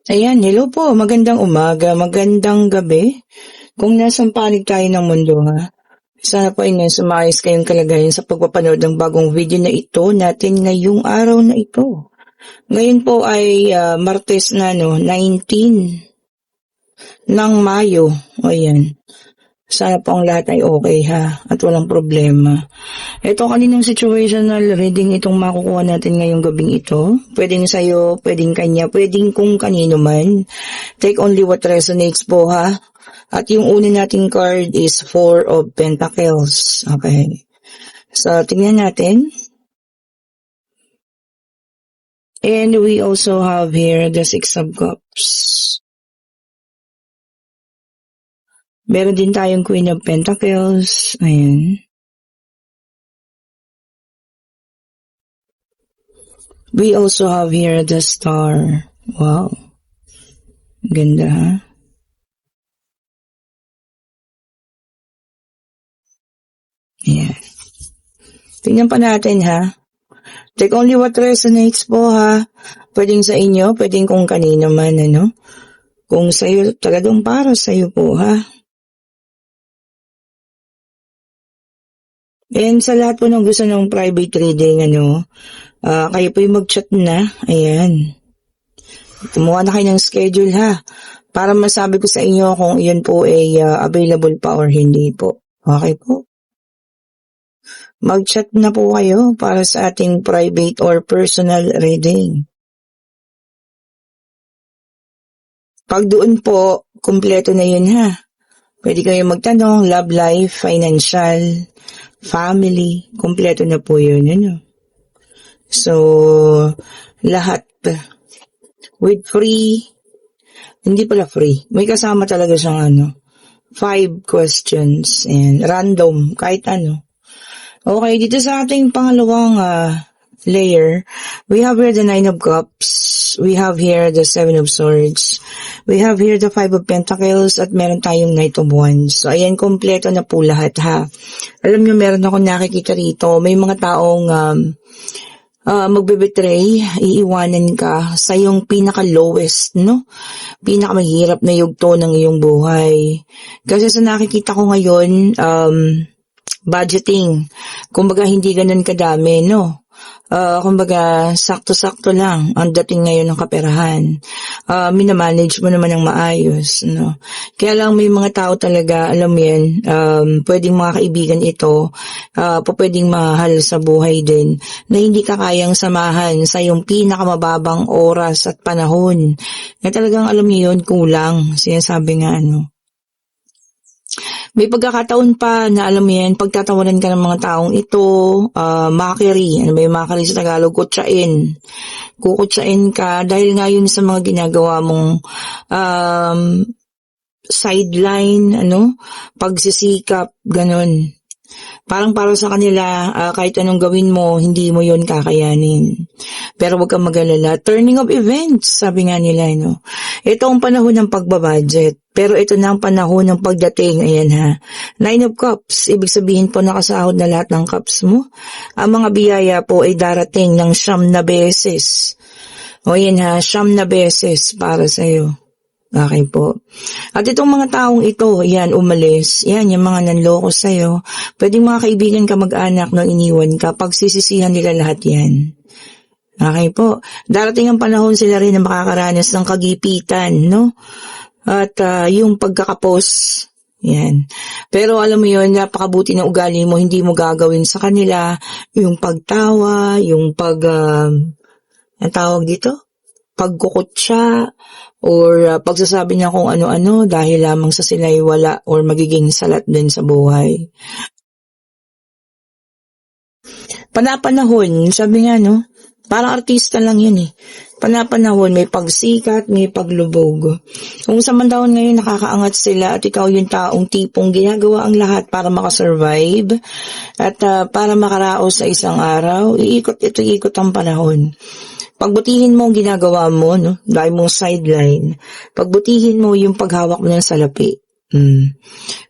Ayan, hello po, magandang umaga, magandang gabi. Kung nasang panig tayo ng mundo ha, sana po ay nasa maayos kayong kalagayan sa pagpapanood ng bagong video na ito natin ngayong araw na ito. Ngayon po ay Martes na 19 ng Mayo. Ayan. Sana po ang lahat ay okay ha at walang problema. Ito kaninang situational reading itong makukuha natin ngayong gabing ito. Pwedeng sa'yo, pwedeng kanya, pwedeng kung kanino man. Take only what resonates po ha. At yung una nating card is Four of Pentacles. Okay. So, tingnan natin. And we also have here the Six of Cups. Meron din tayong Queen of Pentacles. Ayan. We also have here the Star. Wow. Ganda ha. Ayan. Tingnan pa natin ha. Take only what resonates po ha. Pwedeng sa inyo, pwedeng kung kanino man ano. Kung sa'yo, talagang para sa'yo po ha. And sa lahat po ng gusto ng private reading, kayo po yung mag-chat na. Ayan. Kumuha na kayo ng schedule ha. Para masabi ko sa inyo kung yun po ay available pa or hindi po. Okay po? Mag-chat na po kayo para sa ating private or personal reading. Pag doon po, kumpleto na yun ha. Pwede kayo magtanong, love life, financial, family, kumpleto na po yun. So, lahat with free, hindi pala free, may kasama talaga siyang 5 questions and random, kahit ano. Okay, dito sa ating pangalawang layer, we have here the Nine of Cups, we have here the Seven of Swords, we have here the Five of Pentacles, at meron tayong Knight of Wands. So, ayan, kompleto na po lahat ha. Alam nyo, meron akong nakikita rito, may mga taong magbe-betray, iiwanan ka sa yung pinaka-lowest, no? Pinaka-mahirap na yugto ng iyong buhay. Kasi sa nakikita ko ngayon, budgeting. Kumbaga, hindi ganun kadami, no? Kumbaga, sakto-sakto lang ang dating ngayon ng kaperahan. Minamanage mo naman ng maayos, no? Kaya lang may mga tao talaga, alam mo yan, pwedeng mga kaibigan ito, pwedeng mahal sa buhay din, na hindi ka kayang samahan sa yung pinakamababang oras at panahon. Na talagang alam niyo yun, kulang. Sinasabi nga, may pagkakataon pa na alam mo yan, pagtatawanan ka ng mga taong ito, mockery, ano ba yung mockery sa Tagalog? Kutsain. Kukutsain ka dahil nga yun sa mga ginagawa mong sideline, pagsisikap, ganun. Parang para sa kanila, kahit anong gawin mo, hindi mo yun kakayanin. Pero wag kang mag-alala. Turning of events, sabi nga nila, Ito ang panahon ng pagbabudget. Pero ito na ang panahon ng pagdating. Ayan ha. Nine of Cups. Ibig sabihin po nakasahod na lahat ng cups mo. Ang mga biyaya po ay darating ng 9 na beses. O yan ha, 9 na beses para sa'yo. Okay po. At itong mga taong ito, yan, umalis. Yan, yung mga nanloko sa'yo. Pwedeng mga kaibigan ka, mag-anak, iniwan ka. Pagsisisihan nila lahat yan. Okay po. Darating ang panahon sila rin na makakaranas ng kagipitan, At yung pagkakapos, yan. Pero alam mo yun, napakabuti ng ugali mo, hindi mo gagawin sa kanila yung pagtawa, yung ang tawag dito? Pagkukutsa, or pagsasabi niya kung ano-ano dahil lamang sa sila'y wala or magiging salat din sa buhay. Panapanahon, sabi nga parang artista lang yun Panapanahon, may pagsikat, may paglubog. Kung sa manahon ngayon nakakaangat sila at ikaw yung taong tipong ginagawa ang lahat para makasurvive at para makaraos sa isang araw, ikot ang panahon. Pagbutihin mo ang ginagawa mo, dahil mong sideline. Pagbutihin mo yung paghawak mo ng salapi.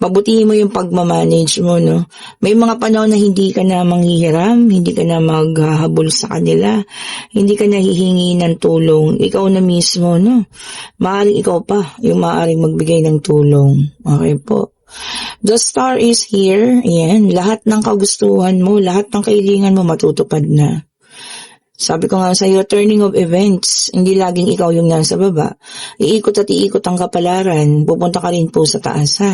Pabutihin mo yung pagmamanage mo, no? May mga panahon na hindi ka na manghihiram, hindi ka na maghahabol sa kanila, hindi ka na hihingi ng tulong. Ikaw na mismo, no? Maaaring ikaw pa yung maaaring magbigay ng tulong. Okay po. The star is here. Ayan, lahat ng kagustuhan mo, lahat ng kailangan mo matutupad na. Sabi ko nga sa iyo, turning of events, hindi laging ikaw yung nasa baba. Iikot at iikot ang kapalaran, pupunta ka rin po sa taas, ha?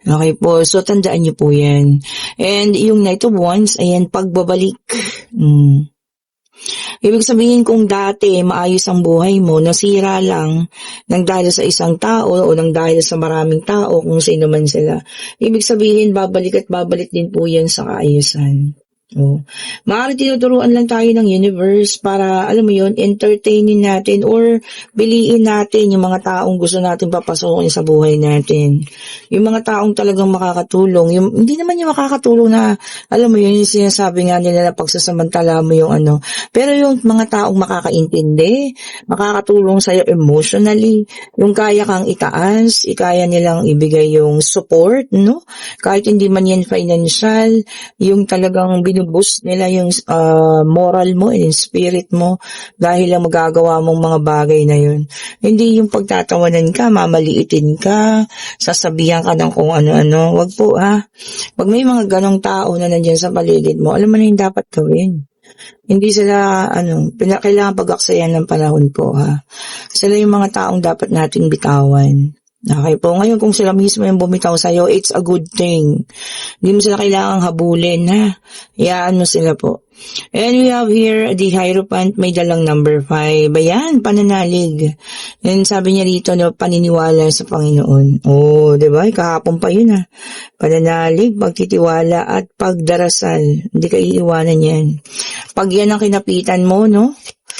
Okay po, so tandaan niyo po yan. And yung Knight of Wands, ayan, pagbabalik. Ibig sabihin kung dati maayos ang buhay mo, nasira lang nang dahil sa isang tao o nang dahil sa maraming tao, kung sino man sila. Ibig sabihin, babalik at babalik din po yan sa kaayusan. Oh. Maaari tinuturuan lang tayo ng universe para, alam mo yun, entertainin natin or biliin natin yung mga taong gusto natin papasukin sa buhay natin. Yung mga taong talagang makakatulong. Hindi naman yung makakatulong na, alam mo yun, yung sinasabi nga nila na pagsasamantala mo yung ano. Pero yung mga taong makakaintindi, makakatulong sa'yo emotionally, yung kaya kang itaas, kaya nilang ibigay yung support, no? Kahit hindi man yan financial, yung talagang binuboost nila yung moral mo and spirit mo dahil lang magagawa mong mga bagay na yun. Hindi yung pagtatawanan ka, mamaliitin ka, sasabihan ka ng kung ano-ano. Wag po, ha. Pag may mga ganong tao na nandyan sa paligid mo, alam mo na yung dapat gawin. Hindi sila, kailangan pag-aksayan ng panahon po, ha. Sila yung mga taong dapat nating bitawan. Okay po, ngayon kung sila mismo yung bumitaw sa'yo, it's a good thing. Hindi mo sila kailangang habulin, ha. Iyaan mo sila po. And we have here the Hierophant, may dalang number 5. Ayan, pananalig. And sabi niya rito, no, paniniwala sa Panginoon. Oh, diba? Kahapon pa yun, ha. Pananalig, pagtitiwala at pagdarasal. Hindi ka iiwanan yan. Pag yan ang kinapitan mo, no,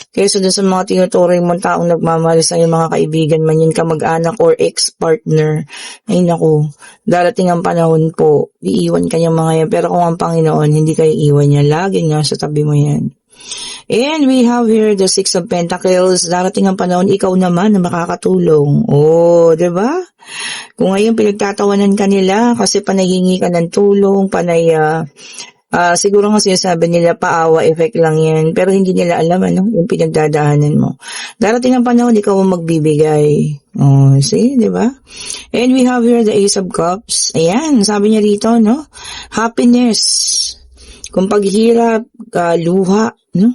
kaysa dun sa mga tinuturing mong taong nagmamahal sa iyong mga kaibigan man yun, kamag-anak or ex-partner, ay naku, darating ang panahon po, iiwan ka niyang mga yan. Pero kung ang Panginoon, hindi ka iiwan niya. Laging nasa tabi mo yan. And we have here the Six of Pentacles. Darating ang panahon, ikaw naman na makakatulong. Oh, diba? Kung ngayon pinagtatawanan ka nila kasi panahingi ka ng tulong, siguro nga sinasabi nila paawa effect lang yan, pero hindi nila alam yung pinagdadaanan mo. Darating ang panahon, ikaw ang magbibigay. Oh, see, di ba? And we have here the Ace of Cups. Ayan, sabi niya rito, no? Happiness. Kung paghihirap, luha, no?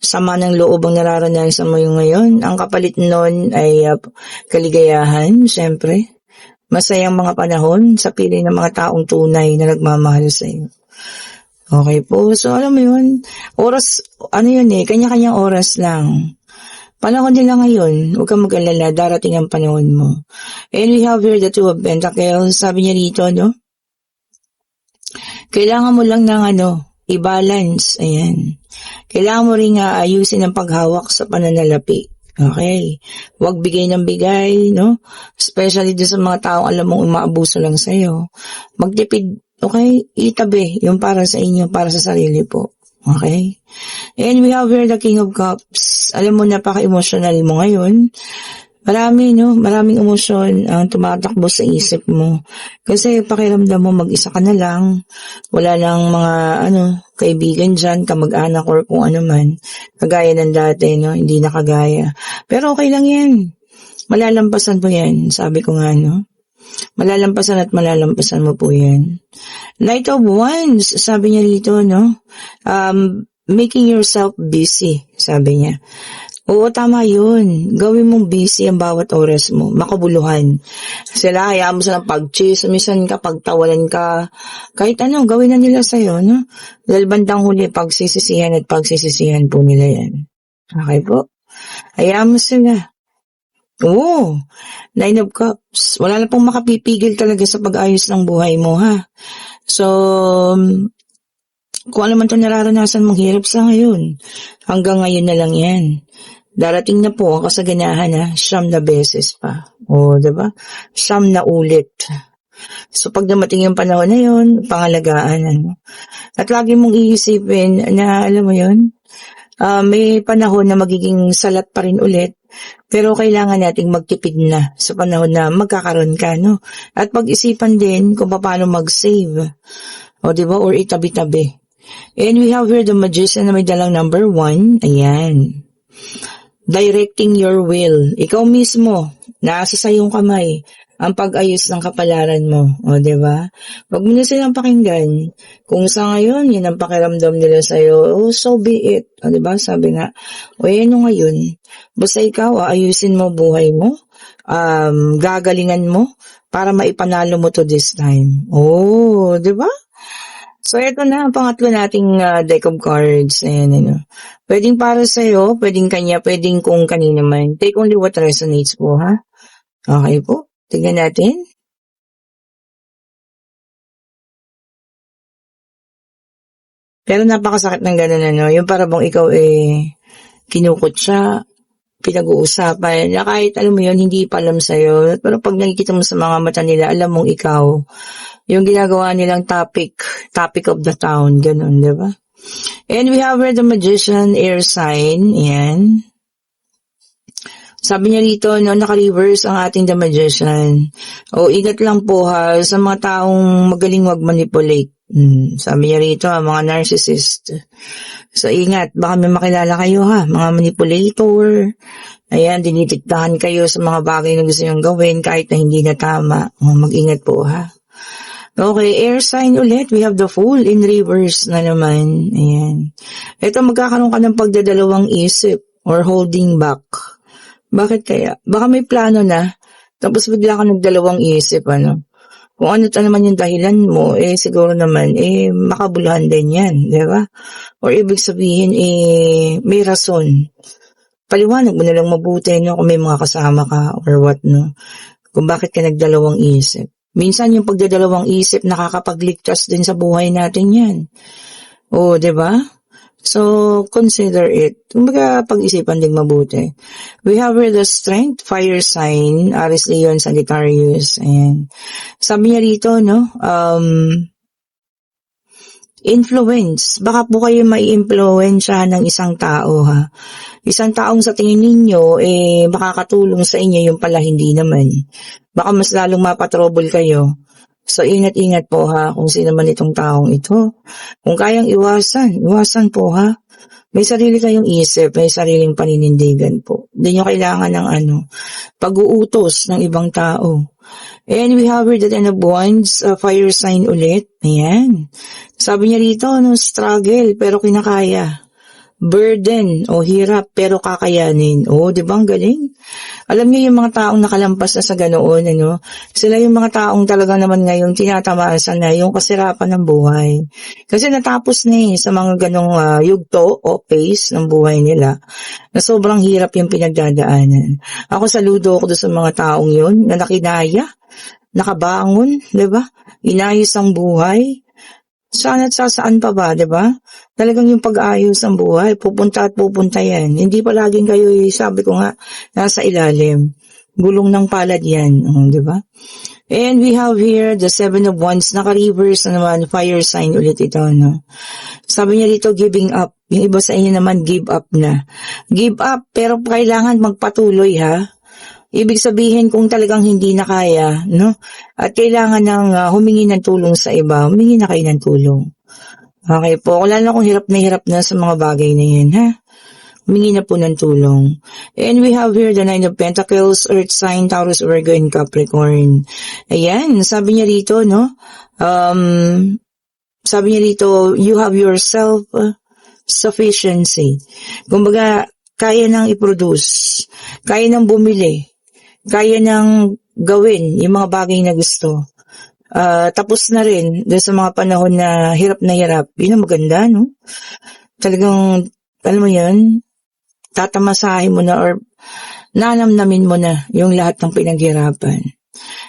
Sama ng loob ang nararanasan mo yung ngayon. Ang kapalit nun ay kaligayahan, syempre. Masayang mga panahon sa piling ng mga taong tunay na nagmamahal sa iyo. Okay po. So, alam mo yun, oras, kanya-kanyang oras lang. Panahon nila ngayon, huwag kang mag-alala, darating ang panahon mo. And we have here the Two of Pentacles. Sabi niya rito, no? Kailangan mo lang ng i-balance. Ayan. Kailangan mo ring ayusin ang paghawak sa pananalapi. Okay. Huwag bigay ng bigay, no? Especially doon sa mga taong alam mong umaabuso lang sa'yo. Magtipid. Okay, itabi yung para sa inyo, para sa sarili po. Okay? And we have here the King of Cups. Alam mo, napaka-emotional mo ngayon. Maraming emosyon ang tumatakbo sa isip mo. Kasi pakiramdam mo mag-isa ka na lang. Wala lang mga, kaibigan dyan, kamag-anak or kung ano man. Kagaya ng dati, no? Hindi na kagaya. Pero okay lang yan. Malalampasan mo yan. Sabi ko nga, no? Malalampasan at malalampasan mo po yan. Knight of Wands, sabi niya dito, no? Making yourself busy, sabi niya. Oo, tama yun. Gawin mong busy ang bawat oras mo. Makabuluhan. Sila, hayaan mo silang pag-chismisan ka, pagtawanan ka. Kahit gawin na nila sa'yo, no? Dahil bandang huli, pagsisisihan at pagsisisihan po nila yan. Okay po? Hayaan mo sila. Oo, Nine of Cups. Wala na pong makapipigil talaga sa pag-ayos ng buhay mo, ha? So, kung ano man ito nararanasan mong hirap sa ngayon, hanggang ngayon na lang yan. Darating na po ang kasaganahan, ha? 9 na beses pa. O, diba? 9 na ulit. So, pag dumating yung panahon na yun, pangalagaan, At lagi mong iisipin na, alam mo yun, may panahon na magiging salat pa rin ulit, pero kailangan nating magtipid na sa panahon na magkakaroon ka, no? At pag-isipan din kung paano mag-save. O, di ba? Or itabi-tabi. And we have here the Magician na may dalang number 1. Ayan. Directing your will. Ikaw mismo, nasa sa iyong kamay ang pag-ayos ng kapalaran mo. O, diba? Huwag mo na silang pakinggan. Kung sa ngayon, yan ang pakiramdam nila sa'yo, oh, so be it. O, diba? Sabi nga, o, yan yung ngayon. Basta ikaw, ayusin mo buhay mo, gagalingan mo, para maipanalo mo to this time. Oh, diba? So, ito na ang pangatlo nating deck of cards. Ayan, pwedeng para sa'yo, pwedeng kanya, pwedeng kung kanina man. Take only what resonates po, ha? Okay po. Tingnan natin. Pero napakasakit ng gano'n, yung para bang ikaw kinukot siya, pinag-uusapan, na kahit alam mo yun, hindi pa alam sa'yo. Pero pag nakikita mo sa mga mata nila, alam mong ikaw, yung ginagawa nilang topic of the town, gano'n, di ba? And we have here the Magician, air sign, ayan. Sabi niya rito, naka-reverse ang ating the Magician. O, ingat lang po ha, sa mga taong magaling mag-manipulate. Sabi niya rito, mga narcissist. So, ingat, baka may makilala kayo ha, mga manipulator. Ayan, dinitiktahan kayo sa mga bagay na gusto niyong gawin kahit na hindi na tama. Mag-ingat po ha. Okay, air sign ulit. We have the Fool in reverse na naman. Ayan. Ito, magkakaroon ka ng pagdadalawang isip or holding back. Bakit kaya? Baka may plano na, tapos bigla ka nagdalawang isip, Kung ano naman yung dahilan mo, siguro naman, makabuluhan din yan, di ba? Or ibig sabihin, may rason. Paliwanag mo na lang mabuti, kung may mga kasama ka or what, kung bakit ka nagdalawang isip. Minsan yung pagdadalawang isip nakakapagligtas din sa buhay natin yan. O, di ba? So, consider it. Kumbaga, pag-isipan din mabuti. We have here the Strength, fire sign, Aries, Leon, Sagittarius, and sabi niya rito, influence. Baka po kayo mai-influensya ng isang tao, ha? Isang taong sa tingin ninyo, makakatulong sa inyo, yung pala hindi naman. Baka mas lalong mapatrouble kayo. So, ingat-ingat po ha, kung sino man itong taong ito. Kung kayang iwasan po ha. May sarili kayong isip, may sariling paninindigan po. Hindi nyo kailangan ng pag-uutos ng ibang tao. And we have here the Ten of Wands, fire sign ulit. Ayan. Sabi niya rito, struggle, pero kinakaya. Burden o hirap pero kakayanin. Di ba ang galing? Alam niyo yung mga taong nakalampas na sa ganoon, sila yung mga taong talaga naman ngayon tinatamasan na yung kasirapan ng buhay. Kasi natapos na sa mga ganong yugto o pace ng buhay nila na sobrang hirap yung pinagdadaanan. Ako saludo ako doon sa mga taong yun na nakinaya, nakabangon, di ba? Inayos ang buhay. Saan at saan pa ba, di ba? Talagang yung pag-ayos ng buhay, pupunta at pupunta yan. Hindi pa laging kayo, sabi ko nga, nasa ilalim. Gulong ng palad yan, di ba? And we have here the Seven of Wands, naka-reverse na naman, fire sign ulit ito, Sabi niya dito, giving up. Yung iba sa inyo naman, give up na. Give up, pero kailangan magpatuloy, ha? Ibig sabihin kung talagang hindi na kaya, at kailangan ng humingi ng tulong sa iba, humingi na kayo ng tulong. Okay po, wala na kung hirap na sa mga bagay na yan, ha? Humingi na po ng tulong. And we have here the Nine of Pentacles, Earth sign, Taurus, Virgo, and Capricorn. Ayan, sabi niya rito, sabi niya rito, you have your self-sufficiency. Kumbaga, kaya nang i-produce, kaya nang bumili, kaya nang gawin yung mga bagay na gusto. Tapos na rin doon sa mga panahon na hirap. Yun ang maganda, Talagang, alam mo yun, tatamasahin mo na or nanamnamin mo na yung lahat ng pinaghirapan.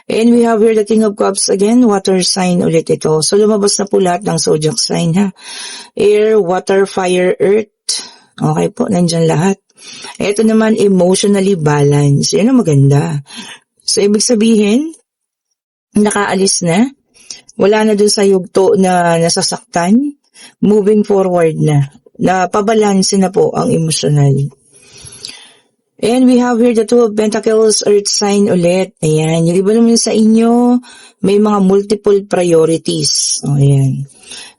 And we have here the King of Cups again, water sign ulit ito. So, lumabas na po lahat ng zodiac sign, ha? Air, water, fire, earth. Okay po, nandyan lahat. Ito naman, emotionally balanced. Yan ang maganda. So, ibig sabihin, nakaalis na. Wala na dun sa yugto na nasasaktan. Moving forward na. na pabalanse na po ang emosyonal. And we have here the Two of Pentacles, Earth sign ulit. Ayan. Yung iba naman sa inyo, may mga multiple priorities. O, ayan.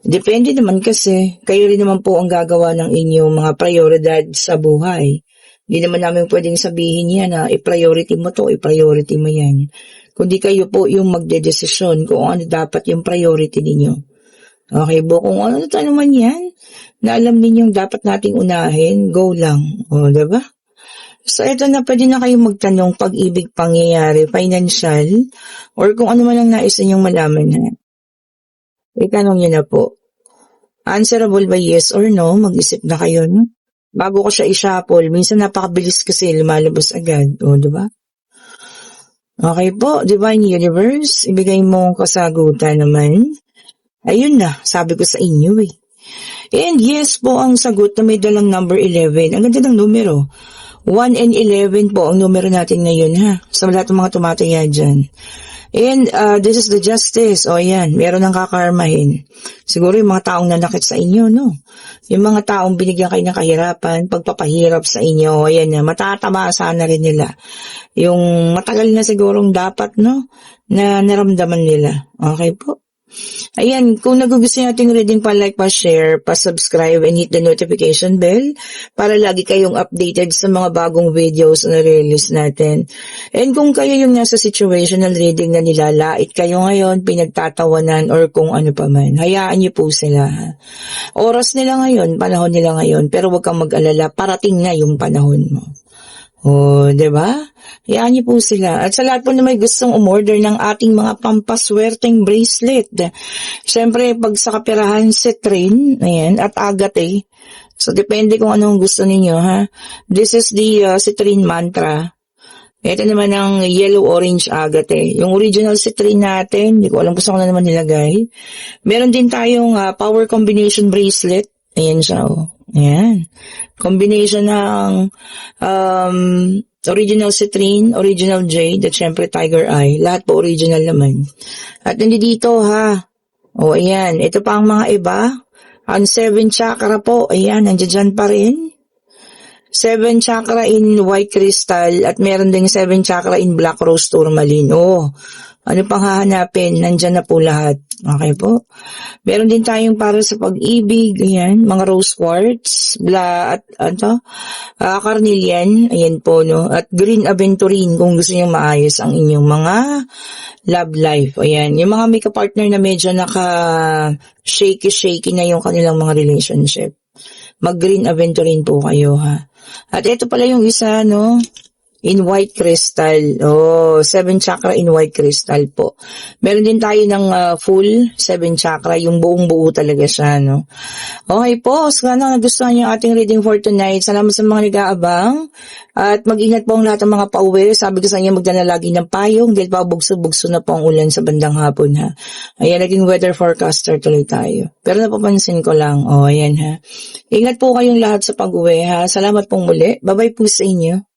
Depende naman kasi, kayo rin naman po ang gagawa ng inyong mga prioridad sa buhay. Hindi naman namin pwedeng sabihin yan na i-priority mo to, i-priority mo yan. Kundi kayo po yung magdedesisyon kung ano dapat yung priority ninyo. Okay po, kung ano naman yan, na alam ninyong dapat nating unahin, go lang. O, diba? So, ito na, pwede na kayong magtanong pag-ibig pangyayari, financial, or kung ano man ang nais ninyong malaman na. Itanong nyo na po. Answerable ba yes or no? Mag-isip na kayo, no? Bago ko siya i-shuffle, minsan napakabilis kasi lumalabas agad. O, diba? Okay po, Divine Universe, ibigay mo kasagutan naman. Ayun na, sabi ko sa inyo eh. And yes po ang sagot na may dalang number 11. Ang ganda ng numero. 1 and 11 po ang numero natin ngayon ha. Sa lahat ng mga tumataya dyan. And this is the justice. O yan, meron ng kakarmahin. Siguro yung mga taong nanakit sa inyo, no? Yung mga taong binigyan kayo ng kahirapan, pagpapahirap sa inyo, ayan na, matatama sana rin nila. Yung matagal na sigurong dapat, no? Na naramdaman nila. Okay po? Ayan, kung nagugustuhan nating reading, pa-like, pa-share, pa-subscribe, and hit the notification bell para lagi kayong updated sa mga bagong videos na release natin. And kung kayo yung nasa situational reading na nilalait kayo ngayon, pinagtatawanan, or kung ano pa man, hayaan niyo po sila. Oras nila ngayon, panahon nila ngayon, pero huwag kang mag-alala, parating na yung panahon mo. Oh, 'di ba? Hayaan niyo po sila. At sa lahat po na may gustong umorder ng ating mga pampaswerteng bracelet. Siyempre, pag sa kapirahan, citrine, ayan, at agate. So, depende kung anong gusto ninyo, ha? This is the citrine mantra. Ito naman ang yellow-orange agate. Yung original citrine natin, hindi ko alam kung saan ko na naman nilagay. Meron din tayong power combination bracelet. Ayan siya, oh. Ayan. Combination ng original citrine, original jade, at syempre tiger eye. Lahat po original naman. At hindi dito ha. O ayan. Ito pa ang mga iba. Ang 7 chakra po. Ayan. Nandiyan pa rin. 7 chakra in white crystal at meron ding 7 chakra in black rose tourmaline. Oh. Ano pang hahanapin? Nandyan na po lahat. Okay po. Meron din tayong para sa pag-ibig. Ayan, mga rose quartz, carnelian. Ayan po, no. At green aventurine kung gusto niyo maayos ang inyong mga love life. Ayan, yung mga may ka-partner na medyo naka-shaky na yung kanilang mga relationship. Mag-green aventurine po kayo, ha. At ito pala yung isa, no. In white crystal. Oh, 7 chakra in white crystal po. Meron din tayo ng full 7 chakra. Yung buong buo talaga siya, no? Okay po. Sana nagustuhan niyo ating reading for tonight. Salamat sa mga nag-aabang. At mag-ingat po ang lahat ng mga pauwi. Sabi ko sa inyo, magdala lagi ng payong. Dahil pa bugso-bugso na po ang ulan sa bandang hapon, ha. Ayan, naging weather forecaster tuloy tayo. Pero napapansin ko lang. Oh, ayan, ha. Ingat po kayong lahat sa pag-uwi, ha. Salamat pong muli. Bye-bye po sa inyo.